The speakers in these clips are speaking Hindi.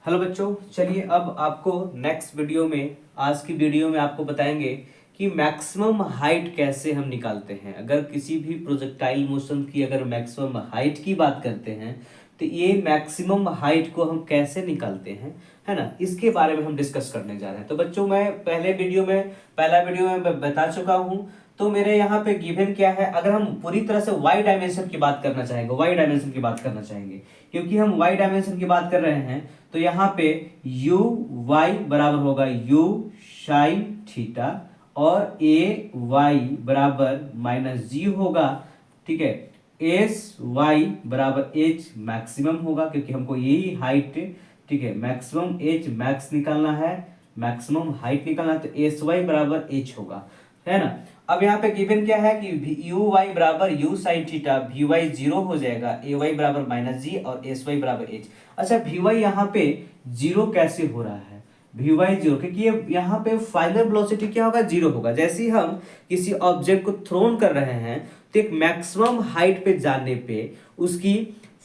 हेलो बच्चों, चलिए अब आपको नेक्स्ट वीडियो में आज की वीडियो में आपको बताएंगे कि मैक्सिमम हाइट कैसे हम निकालते हैं। अगर किसी भी प्रोजेक्टाइल मोशन की अगर मैक्सिमम हाइट की बात करते हैं तो ये मैक्सिमम हाइट को हम कैसे निकालते हैं, है ना, इसके बारे में हम डिस्कस करने जा रहे हैं। तो बच्चों, मैं पहला वीडियो में बता चुका हूँ। तो मेरे यहाँ पे गिवन क्या है, अगर हम पूरी तरह से वाई डायमेंशन की बात करना चाहेंगे, क्योंकि हम वाई डायमेंशन की बात कर रहे हैं, तो यहाँ पे यू वाई बराबर होगा यू साइन थीटा और ए वाई बराबर माइनस जी होगा। ठीक है, एस वाई बराबर एच मैक्सिमम होगा, क्योंकि हमको यही हाइट, ठीक है, मैक्सिमम एच मैक्स निकालना है, मैक्सिमम हाइट निकालना है, तो एस वाई बराबर एच होगा, है ना। अब यहाँ पे गिवन क्या है कि यू वाई बराबर u sine theta, v y zero हो जाएगा, ए वाई बराबर माइनस जी और एस वाई बराबर एच। अच्छा, वी वाई यहाँ पे जीरो कैसे हो रहा है? वी वाई जीरो, क्योंकि ये यहाँ पे फाइनल वेलोसिटी क्या होगा, जीरो होगा। जैसे ही हम किसी ऑब्जेक्ट को थ्रोन कर रहे हैं तो एक मैक्सिमम हाइट पे जाने पे उसकी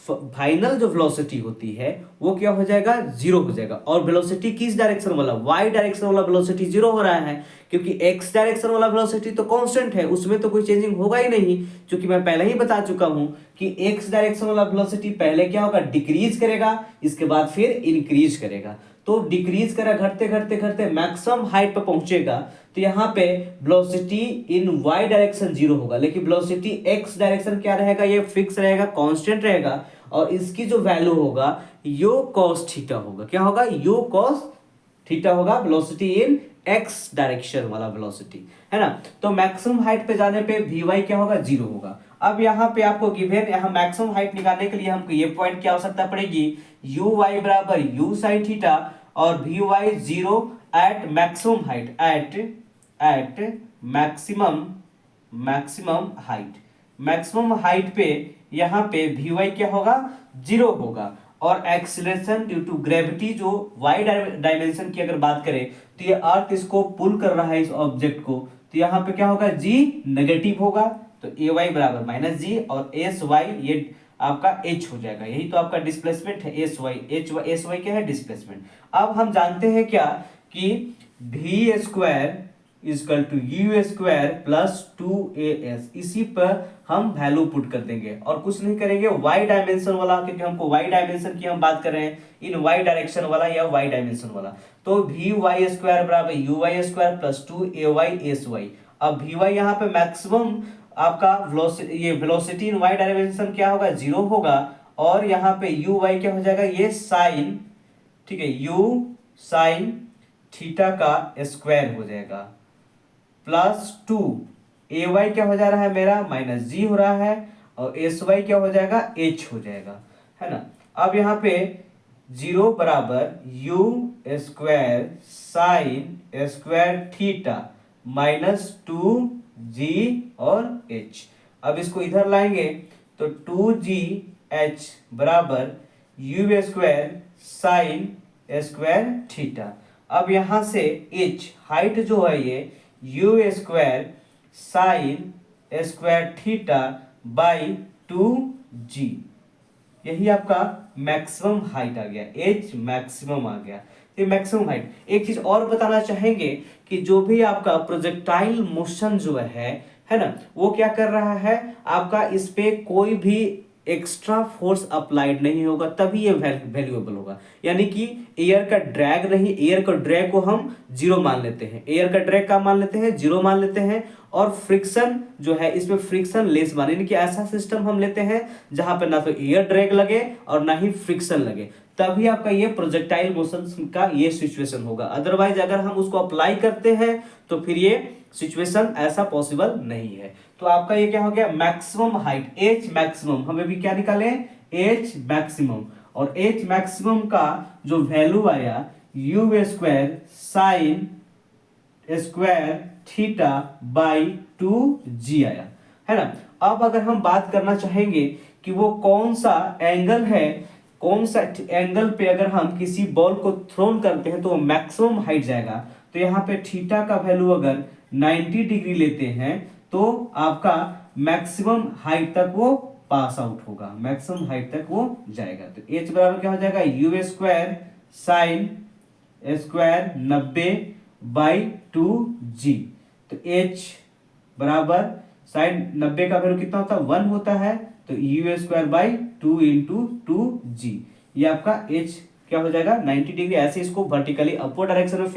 फाइनल जो वेलोसिटी होती है वो क्या हो जाएगा, जीरो हो जाएगा। और वेलोसिटी किस डायरेक्शन वाला, वाई डायरेक्शन वाला वेलोसिटी जीरो हो रहा है, क्योंकि एक्स डायरेक्शन वाला वेलोसिटी तो कांस्टेंट है, उसमें तो कोई चेंजिंग होगा ही नहीं। क्योंकि मैं पहले ही बता चुका हूं कि एक्स डायरेक्शन वाला वेलोसिटी पहले क्या होगा, डिक्रीज करेगा, इसके बाद फिर इंक्रीज करेगा। तो डिक्रीज करा, घटते घटते घटते मैक्सिमम हाइट पर पहुंचेगा, तो यहाँ पे velocity in y direction zero होगा, लेकिन वेलोसिटी एक्स डायरेक्शन क्या रहेगा, ये फिक्स रहेगा, कांस्टेंट रहेगा। और इसकी जो वैल्यू होगा यू कॉस थीटा होगा। क्या होगा, यू कॉस थीटा होगा, वेलोसिटी इन एक्स डायरेक्शन वाला वेलोसिटी, है ना। तो मैक्सिमम हाइट पे जाने पे वी वाई क्या होगा, जीरो होगा। अब यहाँ पे आपको गिवन, यहाँ मैक्सिमम हाइट निकालने के लिए हमको ये पॉइंट की आवश्यकता पड़ेगी, यू वाई बराबर यू साइन थीटा और v y zero at maximum height, at maximum height. Maximum height पे यहाँ पे वी वाई क्या होगा, जीरो होगा। और एक्सीलरेशन ड्यू टू ग्रेविटी, जो वाई डायमेंशन की अगर बात करें तो ये अर्थ इसको पुल कर रहा है इस ऑब्जेक्ट को, तो यहाँ पे क्या होगा, जी नेगेटिव होगा, तो ए वाई बराबर माइनस जी और एस वाई ये आपका एच हो जाएगा। यही तो आपका डिस्प्लेसमेंट है, एस वाई, एस वाई क्या है, डिस्प्लेसमेंट। अब हम जानते हैं क्या कि v square is equal to u square plus two a s, इसी पर हम वैल्यू पुट कर देंगे और कुछ नहीं करेंगे। वाई डायमेंशन वाला, क्योंकि हमको वाई डायमेंशन की हम बात कर रहे हैं, इन वाई डायरेक्शन वाला या वाई डायमेंशन वाला, तो वी वाई स्क्वायर बराबर u y square plus two a y s y. अब वी वाई यहाँ पे मैक्सिमम आपका ये वेलोसिटी इन वाई डायमेंशन क्या होगा, जीरो होगा। और यहाँ पे यू वाई क्या हो जाएगा, ये साइन, ठीक है, यू साइन थीटा का स्क्वायर हो जाएगा प्लस टू ए वाई क्या हो जा रहा है मेरा, माइनस जी हो रहा है, और एस वाई क्या हो जाएगा, एच हो जाएगा, है ना। अब यहाँ पे जीरो बराबर U square sine square theta minus two G और एच। अब इसको इधर लाएंगे तो टू जी एच बराबर U square sine square theta. अब यहां से एच हाइट जो है ये U square sine square theta by two G, यही आपका मैक्सिमम हाइट आ गया, एच मैक्सिमम आ गया, ये मैक्सिमम हाइट। एक चीज और बताना चाहेंगे कि जो भी आपका प्रोजेक्टाइल मोशन जो है ना, वो क्या कर रहा है, आपका इस पे कोई भी एक्स्ट्रा फोर्स अप्लाइड नहीं होगा, तभी ये वैल्यूएबल होगा। यानी कि एयर का ड्रैग नहीं, एयर का ड्रैग को हम जीरो मान लेते हैं, एयर का ड्रैग का मान लेते हैं, जीरो मान लेते हैं। और फ्रिक्शन जो है इसमें फ्रिक्शन लेस मान, यानी कि ऐसा सिस्टम हम लेते हैं जहां पे ना तो एयर ड्रैग लगे और ना ही फ्रिक्शन लगे, तभी आपका ये प्रोजेक्टाइल मोशन का ये सिचुएशन होगा। अदरवाइज अगर हम उसको अप्लाई करते हैं तो फिर ये सिचुएशन ऐसा पॉसिबल नहीं है। तो आपका ये क्या हो गया, मैक्सिमम हाइट, एच मैक्सिमम, हमें भी क्या निकालें, एच मैक्सिमम। और एच मैक्सिमम का जो वैल्यू आया U square sine square theta by two G आया, है ना। अब अगर हम बात करना चाहेंगे कि वो कौन सा एंगल है, कौन सा एंगल पे अगर हम किसी बॉल को थ्रोन करते हैं तो मैक्सिमम हाइट जाएगा, तो यहाँ पे थीटा का वैल्यू अगर 90 डिग्री लेते हैं तो आपका मैक्सिमम हाइट तक वो पास आउट होगा, मैक्सिमम हाइट तक वो जाएगा। तो एच बराबर क्या हो जाएगा, you square sine square 90/2g। तो h बराबर साइन 90 का वैल्यू कितना होता है 1 होता है, तो u²/2 इंटू 2g, ये आपका h क्या हो जाएगा 90 डिग्री। ऐसे इसको वर्टिकली अपवर्ड डायरेक्शन में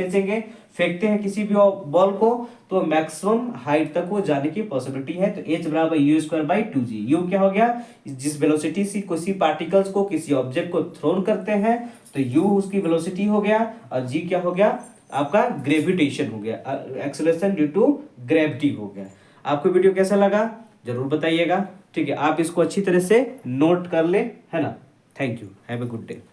फेंकते हैं किसी भी बॉल को, तो मैक्सिमम हाइट तक वो जाने की पॉसिबिलिटी है। तो h बराबर u²/2g। u क्या हो गया, जिस वेलोसिटी से किसी पार्टिकल्स को किसी ऑब्जेक्ट को थ्रोन करते हैं तो u उसकी वेलोसिटी हो गया, और g क्या हो गया आपका ग्रेविटेशन हो गया, एक्सेलरेशन ड्यू टू ग्रेविटी हो गया। आपको वीडियो कैसा लगा जरूर बताइएगा, ठीक है। आप इसको अच्छी तरह से नोट कर ले, है ना। Thank you, have a good day.